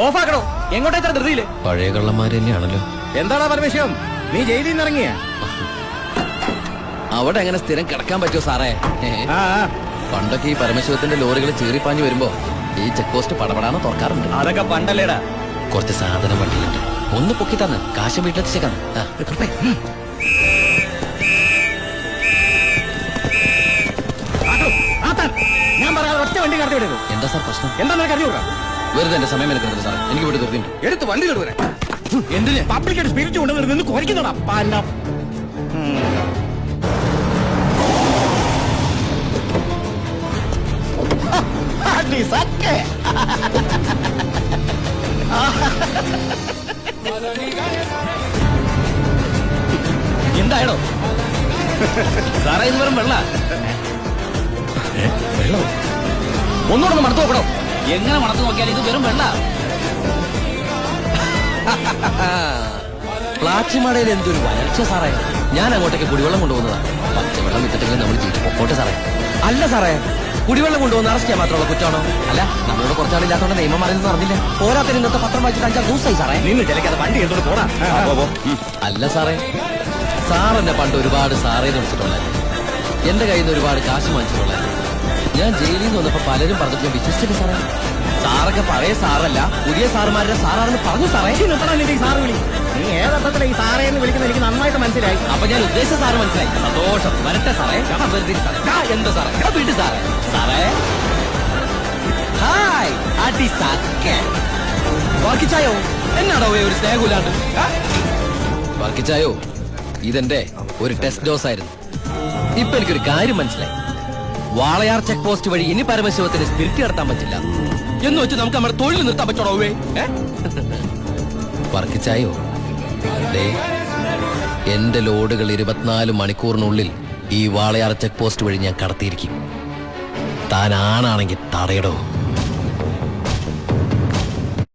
ഓഫാക്കണോ? എങ്ങോട്ടാ ഇത്ര ധൃതിയില്? പഴയ കള്ളന്മാര് തന്നെയാണല്ലോ. എന്താടാ പരമേശ്വരം, നീ ജയിലിൽ നിന്ന് ഇറങ്ങിയ? അവിടെ എങ്ങനെ സ്ഥിരം കിടക്കാൻ പറ്റുമോ സാറേ? പണ്ടൊക്കെ ഈ പരമശിവത്തിന്റെ ലോറികൾ ചീറിപ്പാഞ്ഞു വരുമ്പോ ഈ ചെക്ക് പോസ്റ്റ് പടപടാന്ന് തുറക്കാറുണ്ട്. അതൊക്കെ പണ്ടല്ലേടാ. കുറച്ച് സാധനം വണ്ടിയിലുണ്ട്, ഒന്ന് പൊക്കി തന്ന് കാശ് വീട്ടിലെത്തിച്ചേക്കാണ്. ഞാൻ പറയാതെ ഒറ്റ വണ്ടി കടത്തി വിടരുത്. എന്താ സാർ പ്രശ്നം? എന്താ നിനക്ക് അറിഞ്ഞൂടാ? വെറുതെ എന്റെ സമയം എടുക്കുന്നത് സാറേ, എനിക്ക് വീട് തീർത്തിട്ടുണ്ട്. എടുത്ത് വണ്ടി കെടുവരാ. എന്തിന് പബ്ലിക്കായിട്ട് സ്പിരിറ്റ് കൊണ്ടുവരുന്നത് നിന്ന് കുറയ്ക്കുന്നോടാ പാല. എന്തായടോ സാറേ, ഇത് വെറും വെള്ള. വെള്ളം ഒന്നുകൂടെ മണത്ത് നോക്കണോ? എങ്ങനെ മണത്ത് നോക്കിയാൽ ഇത് വെറും വെള്ള. പ്ലാച്ചിമടയിൽ എന്തൊരു വരൾച്ച സാറേ. ഞാൻ അങ്ങോട്ടേക്ക് കുടിവെള്ളം കൊണ്ടുപോകുന്നതാ. പച്ചവെള്ളം വിട്ടിട്ടെങ്കിലും നമ്മൾ ജീവിച്ചു പൊക്കോട്ടെ സാറേ. അല്ല സാറേ, കുടിവെള്ളം കൊണ്ടുപോകുന്ന അറസ്റ്റ് ചെയ്യാൻ മാത്രമുള്ള കുറ്റമാണോ? അല്ല, നമ്മളോട് കുറച്ചാളില്ലാത്തോണ്ട് നിയമം അറിയുന്നത് അറിഞ്ഞില്ല. പോരാത്തിന് ഇന്നത്തെ പത്രം വായിച്ചിട്ട് 5 ദിവസമായി സാറേ. നിന്ന് ചിലക്കാതെ വണ്ടി എടുത്തോണ്ട് പോടാ. അല്ല സാറേ, സാറെന്നെ പണ്ട് ഒരുപാട് സാറേന്ന് വിളിച്ചിട്ടുണ്ടായിരുന്നു. എന്റെ കയ്യിൽ നിന്ന് ഒരുപാട് കാശ് വാങ്ങിച്ചിട്ടുണ്ടായിരുന്നു. ഞാൻ ജയിലിൽ നിന്ന് വന്നപ്പോ പലരും പറഞ്ഞിട്ട് ഞാൻ വിശ്വസിച്ചില്ല സാറേ. സാറൊക്കെ പഴയ സാറല്ല, പുതിയ സാറുമാരുടെ സാറാണെന്ന് പറഞ്ഞു സാറേ. സാറ് വിളി. നീ ഏതർത്ഥത്തിലെ ഈ സാറേ എന്ന് വിളിക്കുന്നത് എനിക്ക് നന്നായിട്ട് മനസ്സിലായി. അപ്പൊ ഞാൻ ഉദ്ദേശിച്ച സാറ് മനസ്സിലായി. സന്തോഷം. വരട്ടെ സാറേ. എന്താ സാറേ? വീട്ടിൽ സാറേ. സാറേ ഹായ്. അടി സാക്കേ വർക്കിച്ചായോ? എന്നാടോ ഒരു സ്നേഹമില്ലാണ്ട്? വർക്കിച്ചായോ, ഇതെന്റെ ഒരു ടെസ്റ്റ് ഡോസ് ആയിരുന്നു. ഇപ്പൊ എനിക്കൊരു കാര്യം മനസ്സിലായി. വാളയാർ ചെക്ക് പോസ്റ്റ് വഴി ഇനി പരമശിവത്തിന് സ്പിരിറ്റ് നടത്താൻ പറ്റില്ല എന്ന് വെച്ച് നമുക്ക് നമ്മുടെ തൊഴിൽ നിർത്താൻ പറ്റണോ? വർക്കിച്ചായോ, എന്റെ ലോഡുകൾ 24 മണിക്കൂറിനുള്ളിൽ ഈ വാളയാർ ചെക്ക് പോസ്റ്റ് വഴി ഞാൻ കടത്തിയിരിക്കും. താൻ ആണാണെങ്കിൽ തടയടോ.